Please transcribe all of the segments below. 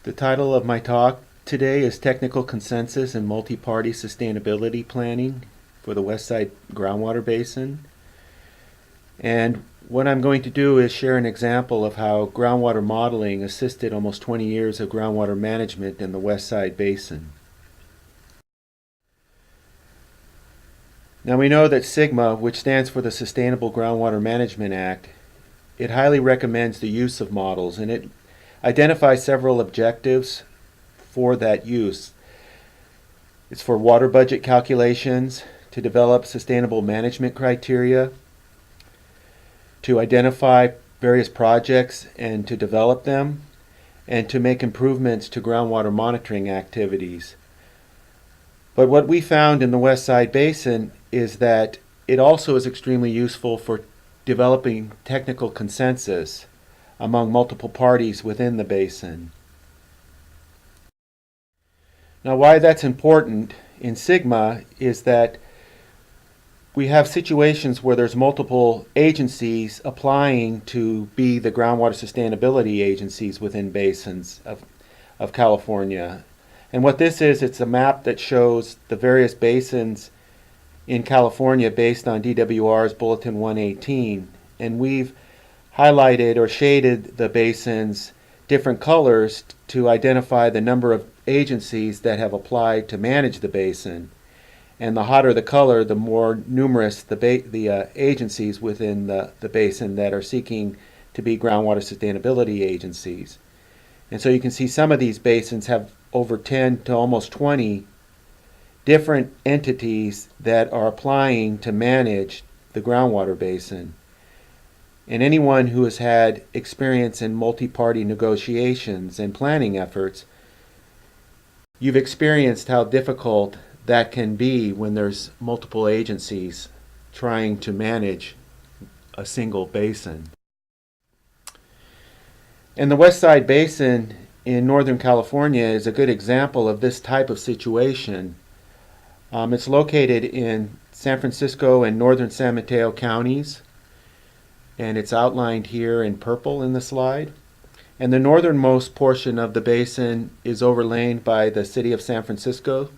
The title of my talk today is Technical Consensus and Multi-Party Sustainability Planning for the Westside Groundwater Basin. And what I'm going to do is share an example of how groundwater modeling assisted almost 20 years of groundwater management in the Westside Basin. Now we know that SGMA, which stands for the Sustainable Groundwater Management Act, it highly recommends the use of models, and it identifies several objectives for that use. It's for water budget calculations, to develop sustainable management criteria, to identify various projects and to develop them, and to make improvements to groundwater monitoring activities. But what we found in the Westside Basin is that it also is extremely useful for developing technical consensus among multiple parties within the basin. Now, why that's important in SGMA is that we have situations where there's multiple agencies applying to be the groundwater sustainability agencies within basins of California. And what this is, it's a map that shows the various basins in California based on DWR's Bulletin 118. And we've highlighted or shaded the basins different colors to identify the number of agencies that have applied to manage the basin. And the hotter the color, the more numerous the agencies within the basin that are seeking to be groundwater sustainability agencies. And so you can see some of these basins have over 10 to almost 20 different entities that are applying to manage the groundwater basin. And anyone who has had experience in multi-party negotiations and planning efforts, you've experienced how difficult that can be when there's multiple agencies trying to manage a single basin. And the Westside Basin in Northern California is a good example of this type of situation. It's located in San Francisco and northern San Mateo counties, and it's outlined here in purple in the slide. And the northernmost portion of the basin is overlain by the city of San Francisco.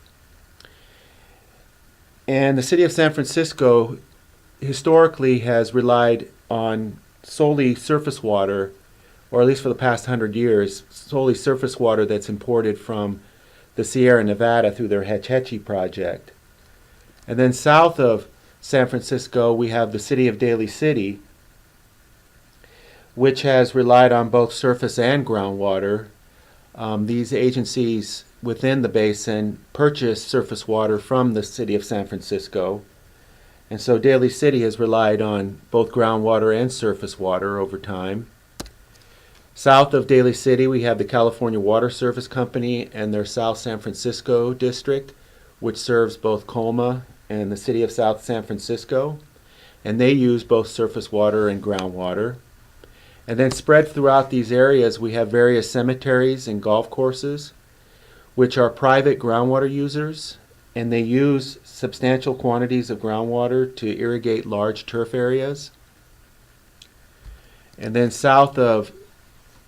And the city of San Francisco historically has relied on solely surface water, or at least for the past 100 years, solely surface water that's imported from the Sierra Nevada through their Hetch Hetchy project. And then south of San Francisco, we have the city of Daly City, which has relied on both surface and groundwater. These agencies within the basin purchase surface water from the city of San Francisco. And so Daly City has relied on both groundwater and surface water over time. South of Daly City, we have the California Water Service Company and their South San Francisco district, which serves both Colma and the city of South San Francisco. And they use both surface water and groundwater. And then spread throughout these areas, we have various cemeteries and golf courses, which are private groundwater users, and they use substantial quantities of groundwater to irrigate large turf areas. And then south of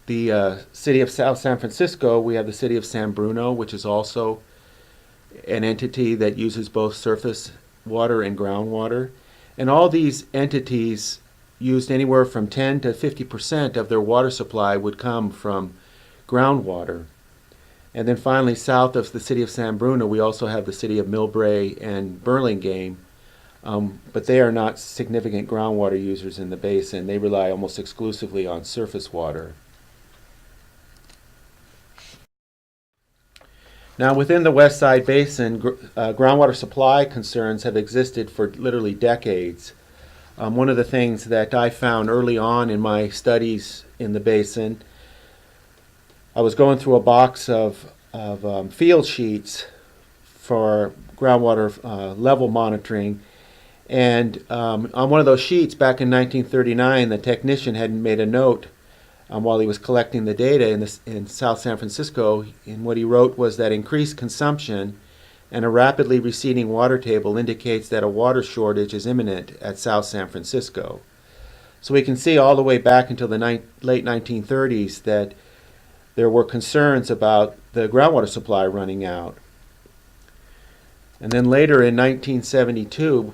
the city of South San Francisco, we have the city of San Bruno, which is also an entity that uses both surface water and groundwater. And all these entities used anywhere from 10 to 50% of their water supply would come from groundwater. And then finally, south of the city of San Bruno, we also have the city of Millbrae and Burlingame, but they are not significant groundwater users in the basin. They rely almost exclusively on surface water. Now, within the Westside Basin, groundwater supply concerns have existed for literally decades. One of the things that I found early on in my studies in the basin, I was going through a box of field sheets for groundwater level monitoring, and on one of those sheets back in 1939, the technician had made a note while he was collecting the data in South San Francisco, and what he wrote was that increased consumption and a rapidly receding water table indicates that a water shortage is imminent at South San Francisco. So we can see all the way back until the late 1930s that there were concerns about the groundwater supply running out. And then later in 1972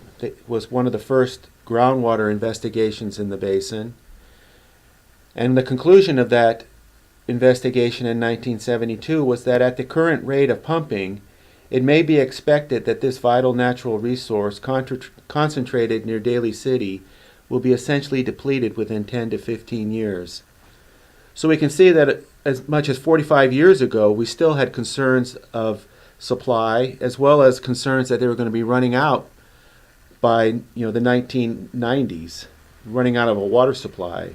was one of the first groundwater investigations in the basin. And the conclusion of that investigation in 1972 was that at the current rate of pumping, it may be expected that this vital natural resource concentrated near Daly City will be essentially depleted within 10 to 15 years. So we can see that as much as 45 years ago, we still had concerns of supply, as well as concerns that they were going to be running out by the 1990s, running out of a water supply.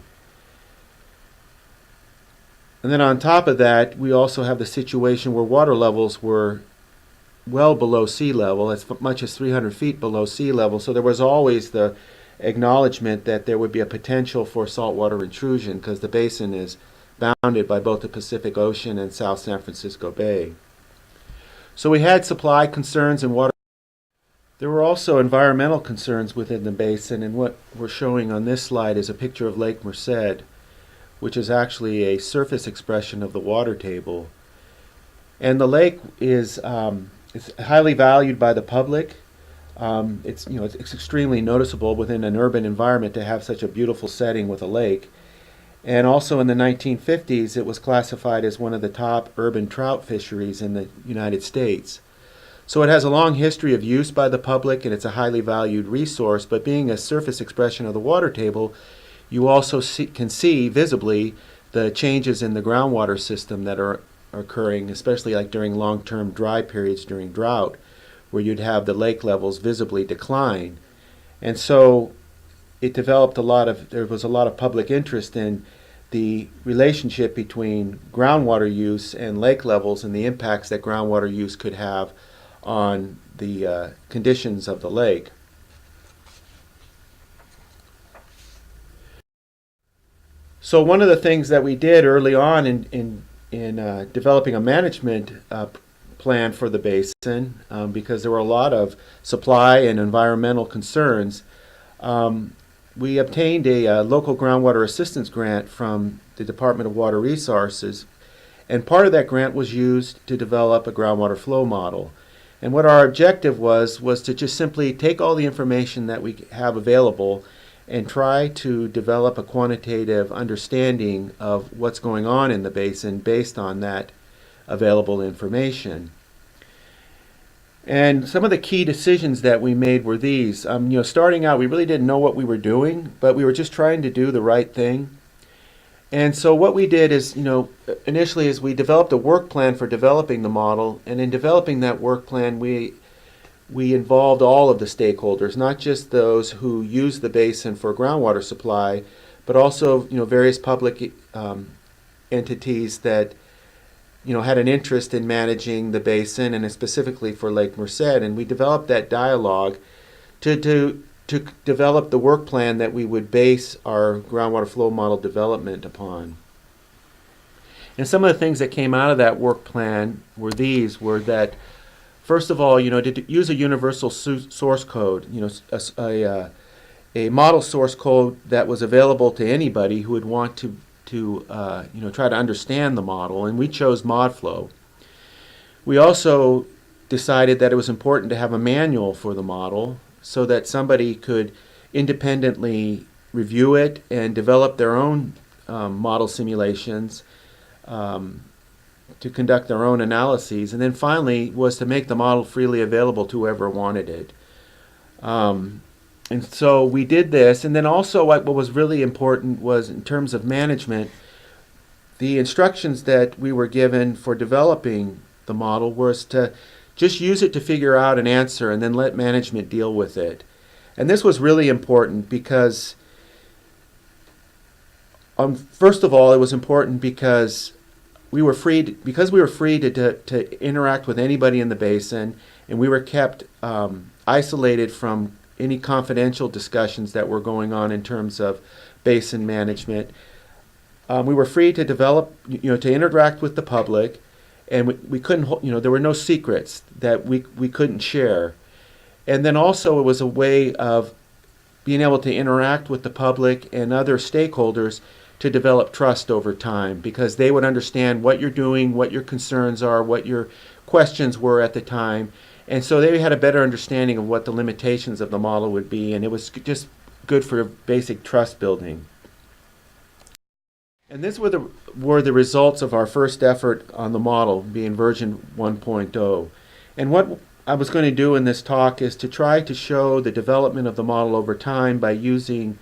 And then on top of that, we also have the situation where water levels were well below sea level, as much as 300 feet below sea level. So there was always the acknowledgement that there would be a potential for saltwater intrusion because the basin is bounded by both the Pacific Ocean and South San Francisco Bay. So we had supply concerns and water. There were also environmental concerns within the basin, and what we're showing on this slide is a picture of Lake Merced, which is actually a surface expression of the water table. And the lake is highly valued by the public. It's extremely noticeable within an urban environment to have such a beautiful setting with a lake. And also in the 1950s, it was classified as one of the top urban trout fisheries in the United States. So it has a long history of use by the public, and it's a highly valued resource. But being a surface expression of the water table, you also can see visibly the changes in the groundwater system that are occurring, especially like during long-term dry periods during drought, where you'd have the lake levels visibly decline. And so it developed there was a lot of public interest in the relationship between groundwater use and lake levels and the impacts that groundwater use could have on the conditions of the lake. So one of the things that we did early on in developing a management plan for the basin, because there were a lot of supply and environmental concerns, we obtained a local groundwater assistance grant from the Department of Water Resources, and part of that grant was used to develop a groundwater flow model. And what our objective was to just simply take all the information that we have available and try to develop a quantitative understanding of what's going on in the basin based on that available information. And some of the key decisions that we made were these. Starting out, we really didn't know what we were doing, but we were just trying to do the right thing. And so what we did is, initially is we developed a work plan for developing the model, and in developing that work plan, we involved all of the stakeholders, not just those who use the basin for groundwater supply, but also various public entities that had an interest in managing the basin, and specifically for Lake Merced. And we developed that dialogue to develop the work plan that we would base our groundwater flow model development upon. And some of the things that came out of that work plan were that first of all, to use a universal source code, a model source code that was available to anybody who would want to try to understand the model, and we chose ModFlow. We also decided that it was important to have a manual for the model so that somebody could independently review it and develop their own model simulations, to conduct their own analyses. And then finally was to make the model freely available to whoever wanted it. And so we did this. And then also what was really important was, in terms of management, the instructions that we were given for developing the model was to just use it to figure out an answer and then let management deal with it. And this was really important because, first of all, it was important because we were free to interact with anybody in the basin, and we were kept isolated from any confidential discussions that were going on in terms of basin management. We were free to develop, to interact with the public, and we couldn't, there were no secrets that we couldn't share. And then also it was a way of being able to interact with the public and other stakeholders to develop trust over time, because they would understand what you're doing, what your concerns are, what your questions were at the time. And so they had a better understanding of what the limitations of the model would be, and it was just good for basic trust building. And these were the results of our first effort on the model, being version 1.0. And what I was going to do in this talk is to try to show the development of the model over time by using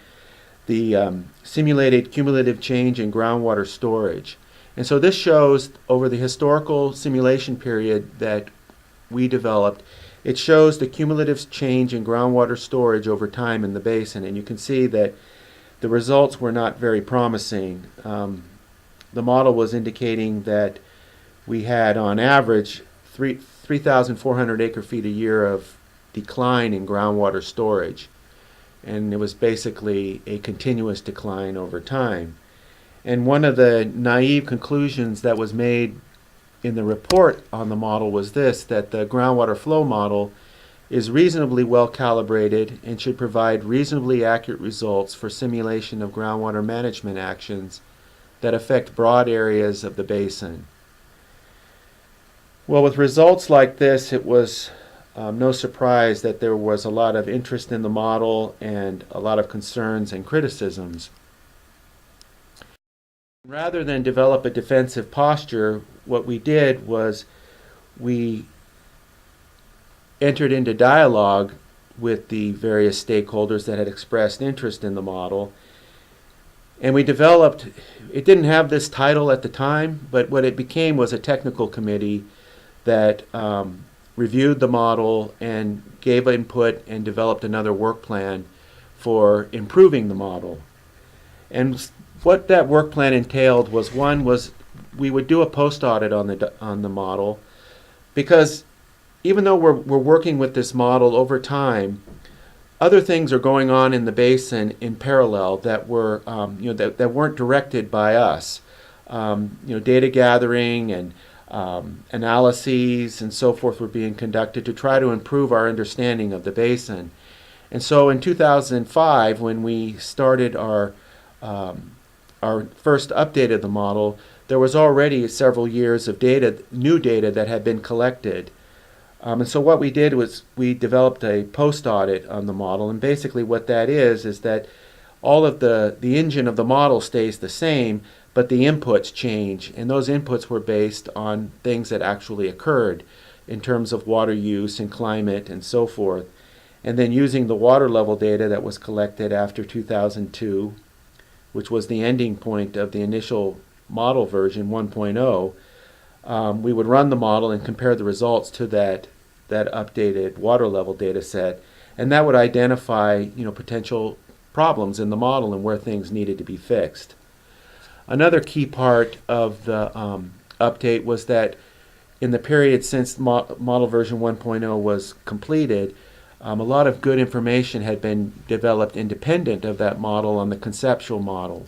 the simulated cumulative change in groundwater storage. And so this shows over the historical simulation period that we developed, it shows the cumulative change in groundwater storage over time in the basin. And you can see that the results were not very promising. The model was indicating that we had, on average, 3,400 acre-feet a year of decline in groundwater storage. And it was basically a continuous decline over time. And one of the naive conclusions that was made in the report on the model was this, that the groundwater flow model is reasonably well calibrated and should provide reasonably accurate results for simulation of groundwater management actions that affect broad areas of the basin. Well, with results like this, it was no surprise that there was a lot of interest in the model and a lot of concerns and criticisms. Rather than develop a defensive posture, what we did was we entered into dialogue with the various stakeholders that had expressed interest in the model. And we developed, it didn't have this title at the time, but what it became was a technical committee that reviewed the model and gave input and developed another work plan for improving the model. And what that work plan entailed was, one was we would do a post audit on the model, because even though we're working with this model over time, other things are going on in the basin in parallel that were that weren't directed by us. Data gathering and analyses and so forth were being conducted to try to improve our understanding of the basin. And so in 2005, when we started our first update of the model, there was already several years of data, new data that had been collected. And so what we did was we developed a post audit on the model, and basically what that is that all of the engine of the model stays the same, but the inputs change, and those inputs were based on things that actually occurred in terms of water use and climate and so forth. And then using the water level data that was collected after 2002, which was the ending point of the initial model version 1.0, we would run the model and compare the results to that updated water level data set, and that would identify potential problems in the model and where things needed to be fixed. Another key part of the update was that in the period since model version 1.0 was completed, a lot of good information had been developed independent of that model on the conceptual model.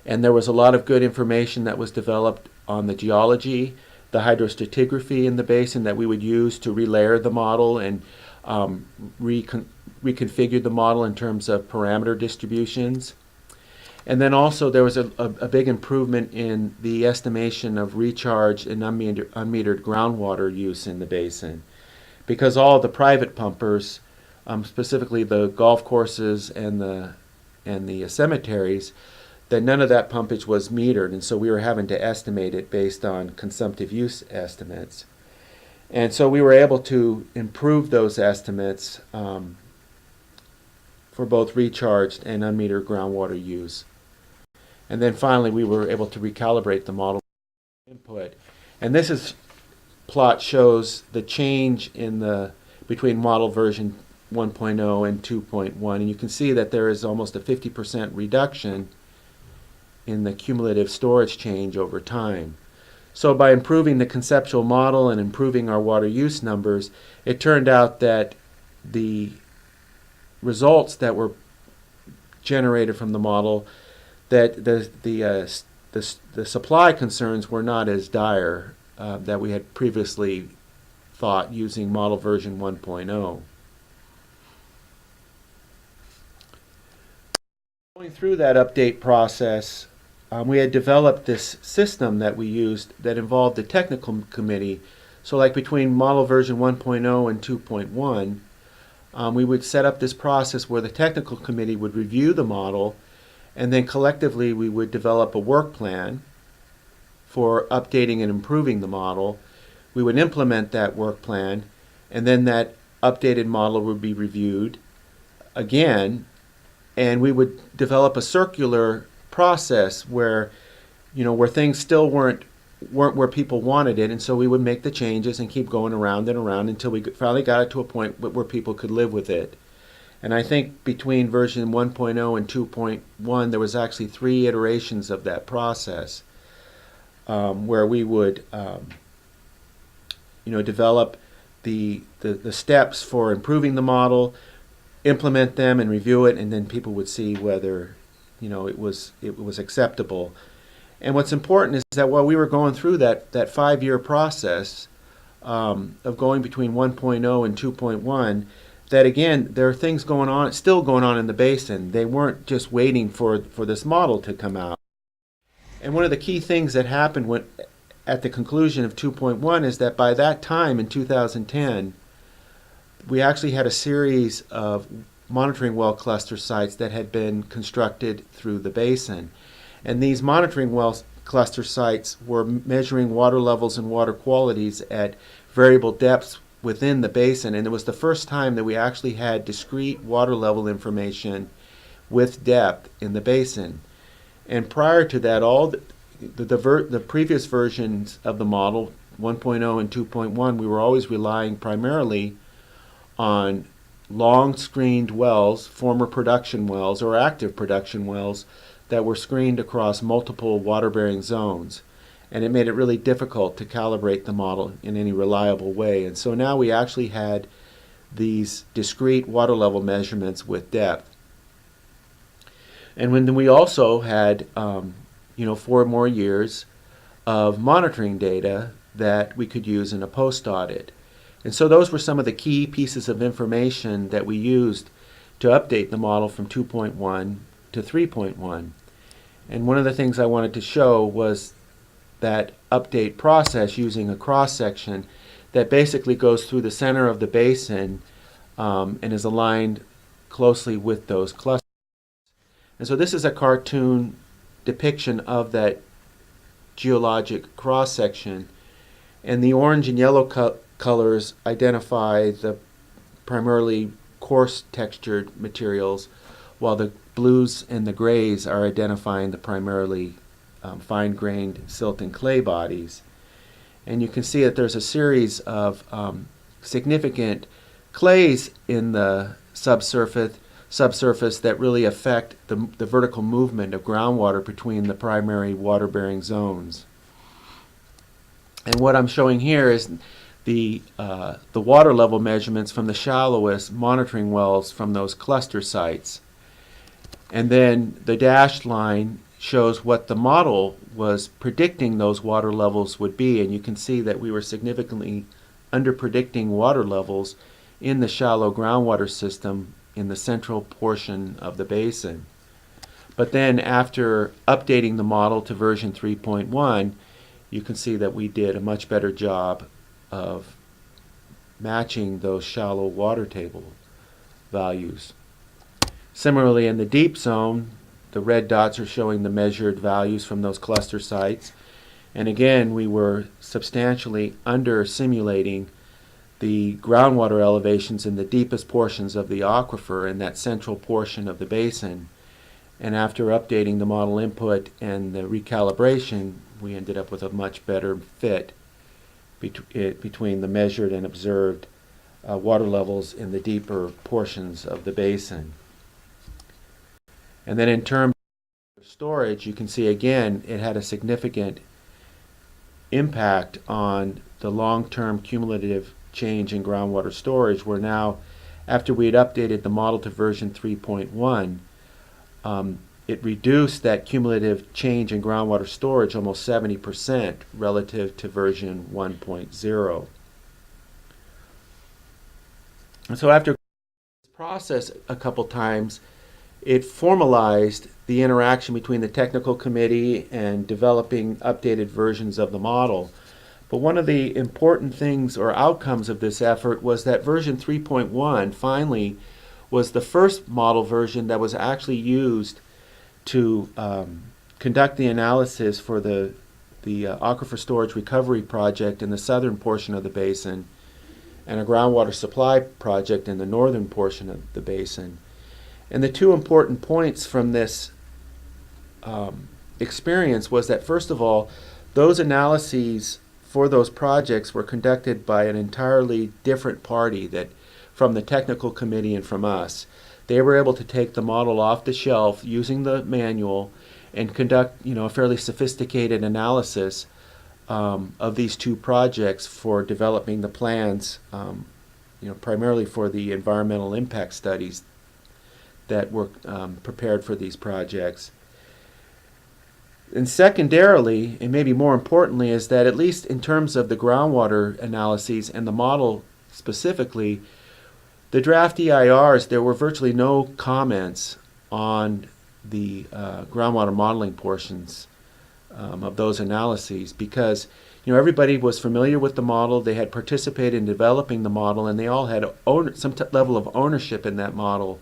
And there was a lot of good information that was developed on the geology, the hydrostratigraphy in the basin that we would use to relayer the model and reconfigure the model in terms of parameter distributions. And then also there was a big improvement in the estimation of recharge and unmetered groundwater use in the basin, because all the private pumpers, specifically the golf courses and the cemeteries, that none of that pumpage was metered, and so we were having to estimate it based on consumptive use estimates. And so we were able to improve those estimates for both recharged and unmetered groundwater use. And then finally we were able to recalibrate the model input. And this plot shows the change in between model version 1.0 and 2.1, and you can see that there is almost a 50% reduction in the cumulative storage change over time. So by improving the conceptual model and improving our water use numbers, it turned out that the results that were generated from the model, that the supply concerns were not as dire that we had previously thought using model version 1.0. Going Going through that update process, we had developed this system that we used that involved the technical committee. So like between model version 1.0 and 2.1, we would set up this process where the technical committee would review the model, and then collectively we would develop a work plan for updating and improving the model. We would implement that work plan, and then that updated model would be reviewed again, and we would develop a circular process where, where things still weren't where people wanted it, and so we would make the changes and keep going around and around until we finally got it to a point where people could live with it. And I think between version 1.0 and 2.1 there was actually 3 iterations of that process, where we would develop the steps for improving the model, implement them and review it, and then people would see whether it was acceptable. And what's important is that while we were going through that 5-year process of going between 1.0 and 2.1, that again, there are things still going on in the basin. They weren't just waiting for this model to come out. And one of the key things that happened at the conclusion of 2.1 is that by that time in 2010, we actually had a series of monitoring well cluster sites that had been constructed through the basin. And these monitoring well cluster sites were measuring water levels and water qualities at variable depths within the basin. And it was the first time that we actually had discrete water level information with depth in the basin. And prior to that, all the previous versions of the model, 1.0 and 2.1, we were always relying primarily on long screened wells, former production wells or active production wells, that were screened across multiple water-bearing zones. And it made it really difficult to calibrate the model in any reliable way. And so now we actually had these discrete water level measurements with depth. And when we also had 4 more years of monitoring data that we could use in a post-audit. And so those were some of the key pieces of information that we used to update the model from 2.1 to 3.1. And one of the things I wanted to show was that update process using a cross-section that basically goes through the center of the basin and is aligned closely with those clusters. And so this is a cartoon depiction of that geologic cross-section, and the orange and yellow colors identify the primarily coarse textured materials, while the blues and the grays are identifying the primarily fine-grained silt and clay bodies. And you can see that there's a series of significant clays in the subsurface that really affect the vertical movement of groundwater between the primary water-bearing zones. And what I'm showing here is the water level measurements from the shallowest monitoring wells from those cluster sites. And then the dashed line shows what the model was predicting those water levels would be. And you can see that we were significantly under-predicting water levels in the shallow groundwater system in the central portion of the basin. But then after updating the model to version 3.1, you can see that we did a much better job of matching those shallow water table values. Similarly, in the deep zone, the red dots are showing the measured values from those cluster sites. And again, we were substantially under simulating the groundwater elevations in the deepest portions of the aquifer in that central portion of the basin. And after updating the model input and the recalibration, we ended up with a much better fit between the measured and observed water levels in the deeper portions of the basin. And then in terms of storage, you can see again it had a significant impact on the long-term cumulative change in groundwater storage, where now, after we had updated the model to version 3.1, it reduced that cumulative change in groundwater storage almost 70% relative to version 1.0. And so after this process a couple times, it formalized the interaction between the technical committee and developing updated versions of the model. But one of the important things or outcomes of this effort was that version 3.1 finally was the first model version that was actually used to conduct the analysis for the aquifer storage recovery project in the southern portion of the basin and a groundwater supply project in the northern portion of the basin. And the two important points from this experience was that, first of all, those analyses for those projects were conducted by an entirely different party that from the technical committee and from us. They were able to take the model off the shelf using the manual and conduct, a fairly sophisticated analysis of these two projects for developing the plans, primarily for the environmental impact studies that were prepared for these projects. And secondarily, and maybe more importantly, is that at least in terms of the groundwater analyses and the model specifically, the draft EIRs, there were virtually no comments on the groundwater modeling portions of those analyses because everybody was familiar with the model, they had participated in developing the model, and they all had some level of ownership in that model.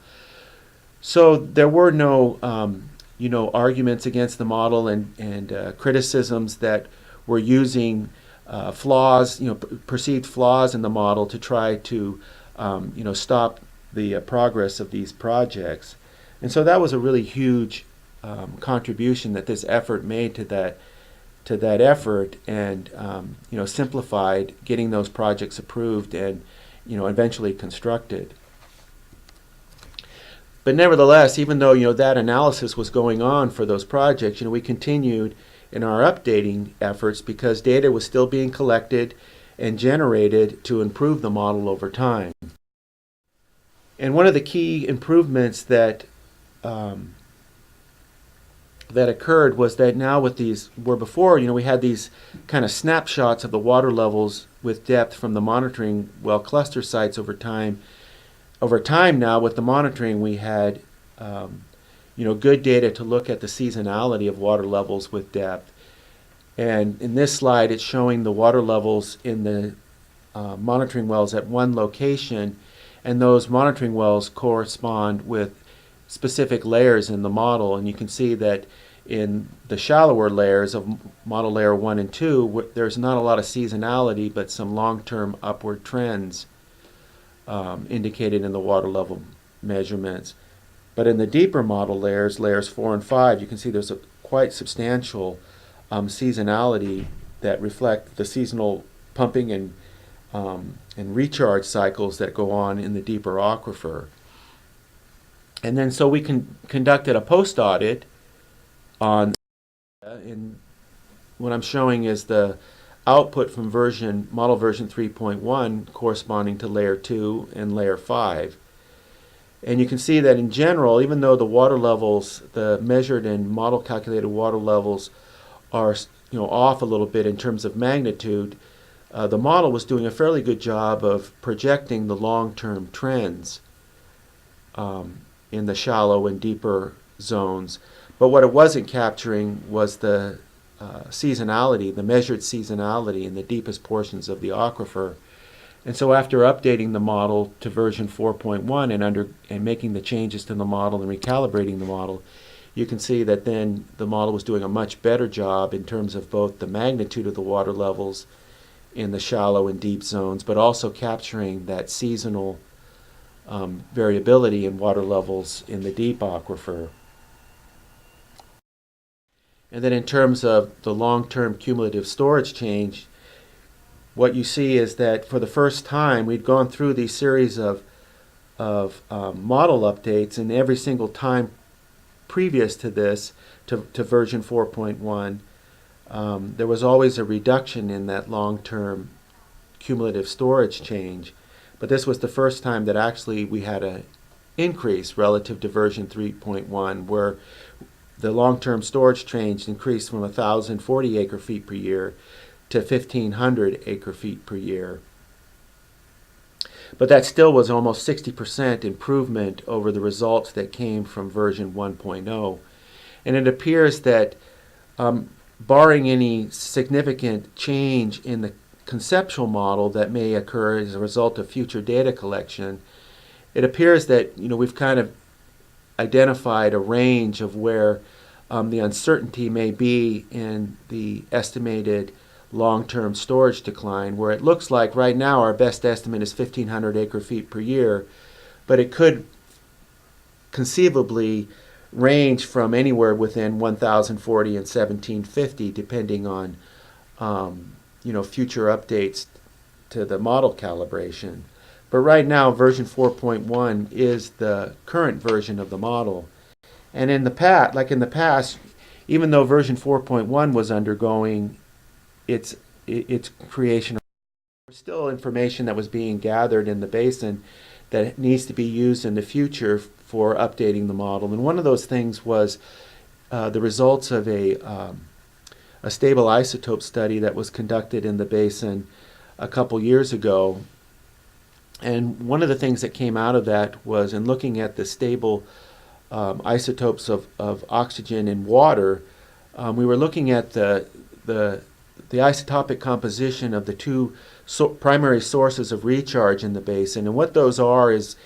So there were no arguments against the model and criticisms that were using flaws, perceived flaws in the model to try to stop the progress of these projects. And so that was a really huge contribution that this effort made to that effort, and simplified getting those projects approved and eventually constructed. But nevertheless, even though that analysis was going on for those projects, we continued in our updating efforts because data was still being collected and generated to improve the model over time. And one of the key improvements that occurred was that now with these, where before we had these kind of snapshots of the water levels with depth from the monitoring well cluster sites over time. Over time now, with the monitoring, we had good data to look at the seasonality of water levels with depth. And in this slide, it's showing the water levels in the monitoring wells at one location, and those monitoring wells correspond with specific layers in the model. And you can see that in the shallower layers of model layer 1 and 2, there's not a lot of seasonality, but some long-term upward trends indicated in the water level measurements. But in the deeper model layers, layers 4 and 5, you can see there's a quite substantial seasonality that reflect the seasonal pumping and recharge cycles that go on in the deeper aquifer. And then so we conducted a post-audit on, and what I'm showing is the output from model version 3.1 corresponding to layer 2 and layer 5. And you can see that in general, even though the water levels, the measured and model calculated water levels are off a little bit in terms of magnitude, the model was doing a fairly good job of projecting the long-term trends in the shallow and deeper zones. But what it wasn't capturing was the seasonality, the measured seasonality in the deepest portions of the aquifer. And so after updating the model to version 4.1 and making the changes to the model and recalibrating the model, you can see that then the model was doing a much better job in terms of both the magnitude of the water levels in the shallow and deep zones, but also capturing that seasonal variability in water levels in the deep aquifer. And then in terms of the long-term cumulative storage change, what you see is that for the first time we'd gone through these series of model updates, and every single time previous to this, to version 4.1, there was always a reduction in that long-term cumulative storage change. But this was the first time that actually we had an increase relative to version 3.1, where the long-term storage change increased from 1,040 acre-feet per year to 1,500 acre-feet per year. But that still was almost 60% improvement over the results that came from version 1.0. And it appears that, barring any significant change in the conceptual model that may occur as a result of future data collection, it appears that we've kind of identified a range of where the uncertainty may be in the estimated long-term storage decline, where it looks like right now our best estimate is 1,500 acre-feet per year, but it could conceivably range from anywhere within 1,040 and 1,750, depending on future updates to the model calibration. But right now, version 4.1 is the current version of the model. And in the past, even though version 4.1 was undergoing its creation, there's still information that was being gathered in the basin that needs to be used in the future for updating the model. And one of those things was the results of a stable isotope study that was conducted in the basin a couple years ago. And one of the things that came out of that was, in looking at the stable isotopes of oxygen in water, we were looking at the isotopic composition of the two primary sources of recharge in the basin. And what those are is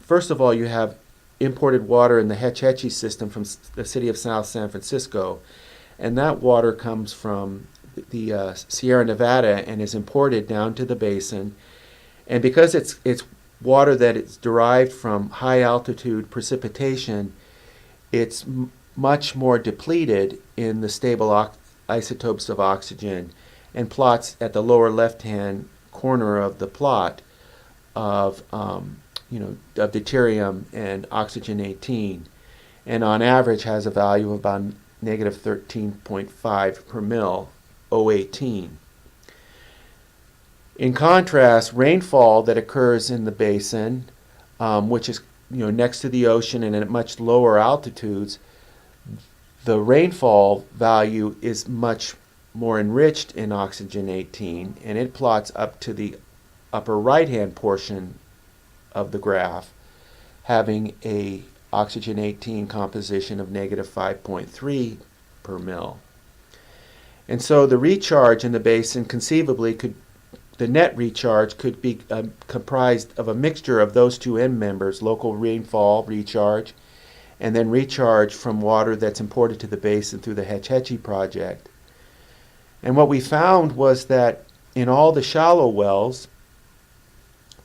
first of all, you have imported water in the Hetch Hetchy system from the city of South San Francisco, and that water comes from the Sierra Nevada and is imported down to the basin. And because it's water that is derived from high altitude precipitation, it's much more depleted in the stable isotopes of oxygen, and plots at the lower left-hand corner of the plot of deuterium and oxygen 18, and on average has a value of about negative 13.5 per mil O18. In contrast, rainfall that occurs in the basin, which is next to the ocean and at much lower altitudes, the rainfall value is much more enriched in oxygen 18, and it plots up to the upper right-hand portion of the graph, having a oxygen 18 composition of negative 5.3 per mil. And so the recharge in the basin conceivably the net recharge could be comprised of a mixture of those two end members, local rainfall recharge, and then recharge from water that's imported to the basin through the Hetch Hetchy project. And what we found was that in all the shallow wells,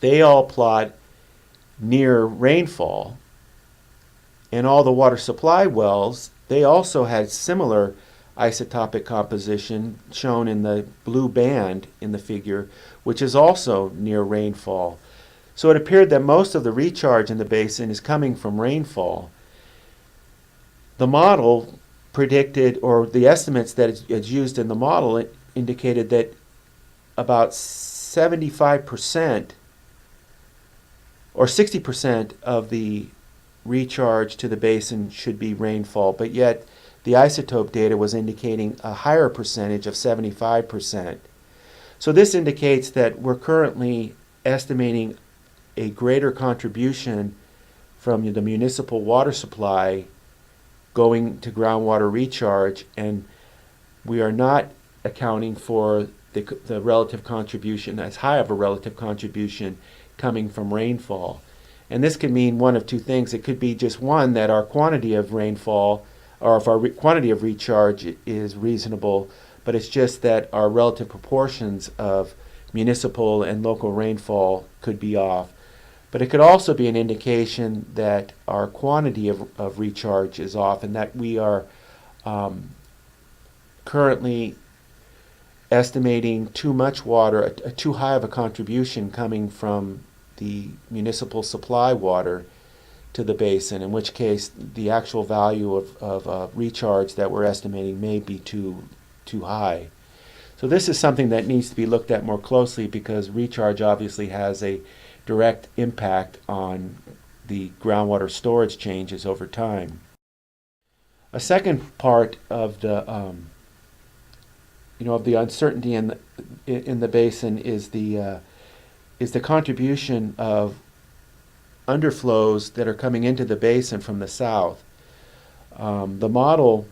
they all plot near rainfall. In all the water supply wells, they also had similar isotopic composition shown in the blue band in the figure, which is also near rainfall. So it appeared that most of the recharge in the basin is coming from rainfall. The model predicted, or the estimates that it's used in the model, it indicated that about 75% or 60% of the recharge to the basin should be rainfall, but yet the isotope data was indicating a higher percentage of 75%. So this indicates that we're currently estimating a greater contribution from the municipal water supply going to groundwater recharge, and we are not accounting for the relative contribution, as high of a relative contribution coming from rainfall. And this could mean one of two things. It could be just one, that our quantity of rainfall, or if our quantity of recharge is reasonable, but it's just that our relative proportions of municipal and local rainfall could be off. But it could also be an indication that our quantity of recharge is off, and that we are currently estimating too much water, too high of a contribution coming from the municipal supply water to the basin, in which case the actual value of recharge that we're estimating may be too high. So this is something that needs to be looked at more closely, because recharge obviously has a direct impact on the groundwater storage changes over time. A second part of the of the uncertainty in the basin is the is the contribution of underflows that are coming into the basin from the south. The model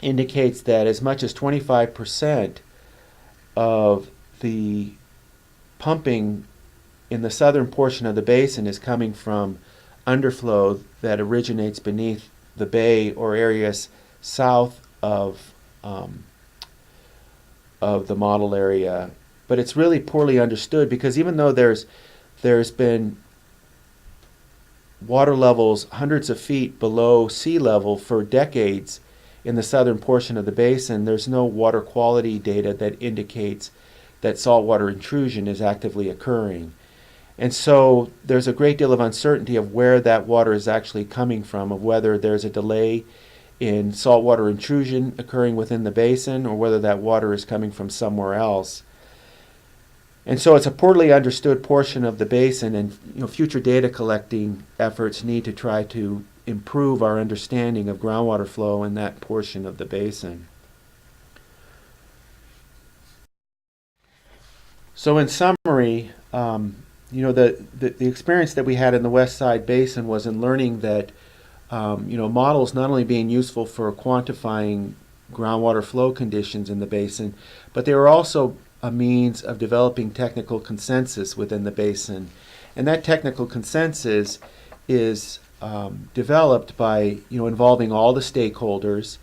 indicates that as much as 25% of the pumping in the southern portion of the basin is coming from underflow that originates beneath the bay or areas south of the model area. But it's really poorly understood, because even though there's been water levels hundreds of feet below sea level for decades in the southern portion of the basin, there's no water quality data that indicates that saltwater intrusion is actively occurring. And so there's a great deal of uncertainty of where that water is actually coming from, of whether there's a delay in saltwater intrusion occurring within the basin or whether that water is coming from somewhere else. And so it's a poorly understood portion of the basin, and future data collecting efforts need to try to improve our understanding of groundwater flow in that portion of the basin. So in summary, the experience that we had in the Westside Basin was in learning that models not only being useful for quantifying groundwater flow conditions in the basin, but they were also a means of developing technical consensus within the basin. And that technical consensus is developed by involving all the stakeholders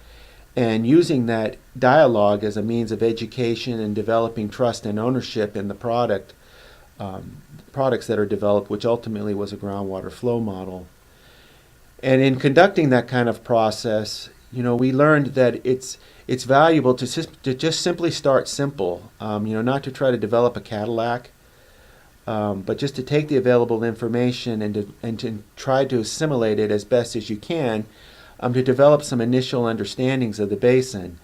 and using that dialogue as a means of education and developing trust and ownership in the products that are developed, which ultimately was a groundwater flow model. And in conducting that kind of process, we learned that it's valuable to just simply start simple, not to try to develop a Cadillac, but just to take the available information and to try to assimilate it as best as you can, to develop some initial understandings of the basin.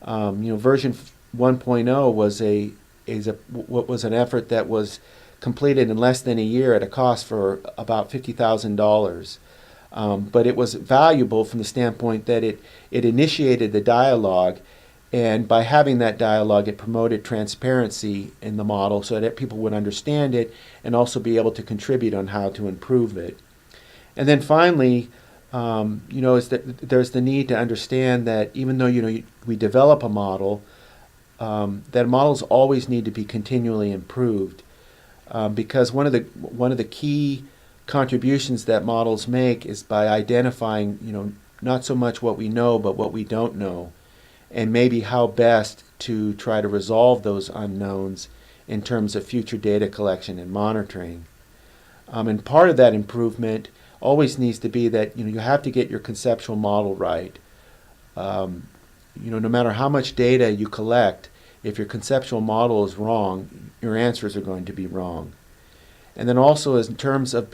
Version 1.0 was an effort that was completed in less than a year at a cost for about $50,000. But it was valuable from the standpoint that it initiated the dialogue, and by having that dialogue, it promoted transparency in the model so that people would understand it and also be able to contribute on how to improve it. And then finally, is that there's the need to understand that even though we develop a model, that models always need to be continually improved, because one of the key contributions that models make is by identifying not so much what we know but what we don't know, and maybe how best to try to resolve those unknowns in terms of future data collection and monitoring. And part of that improvement always needs to be that you have to get your conceptual model right. No matter how much data you collect, if your conceptual model is wrong, your answers are going to be wrong. And then also, in terms of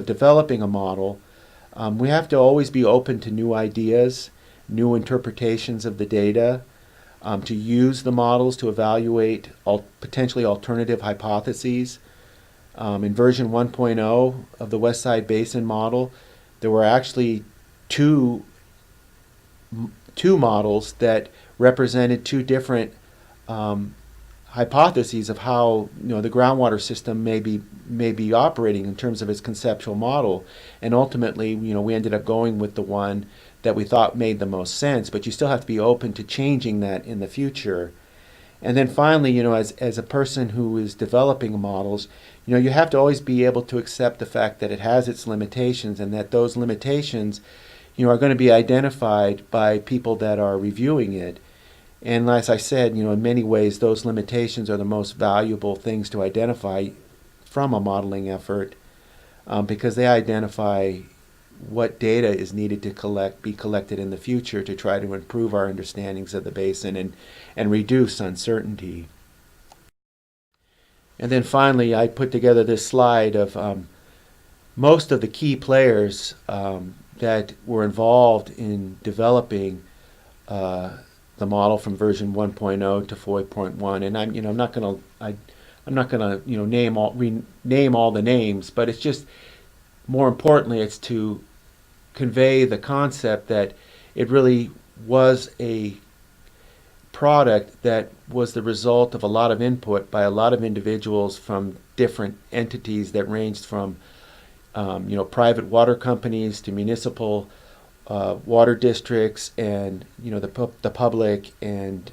developing a model, we have to always be open to new ideas, new interpretations of the data, to use the models to evaluate potentially alternative hypotheses. In version 1.0 of the Westside Basin model, there were actually two models that represented two different hypotheses of how the groundwater system may be operating in terms of its conceptual model, and ultimately we ended up going with the one that we thought made the most sense. But you still have to be open to changing that in the future. And then finally, as a person who is developing models, you have to always be able to accept the fact that it has its limitations, and that those limitations are going to be identified by people that are reviewing it. And as I said, in many ways, those limitations are the most valuable things to identify from a modeling effort, because they identify what data is needed to be collected in the future to try to improve our understandings of the basin and reduce uncertainty. And then finally, I put together this slide of most of the key players that were involved in developing the model from version 1.0 to 4.1, and I'm not going to name all the names, but it's just, more importantly, it's to convey the concept that it really was a product that was the result of a lot of input by a lot of individuals from different entities that ranged from private water companies to municipal water districts, and the public, and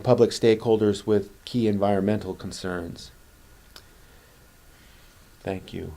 public stakeholders with key environmental concerns. Thank you.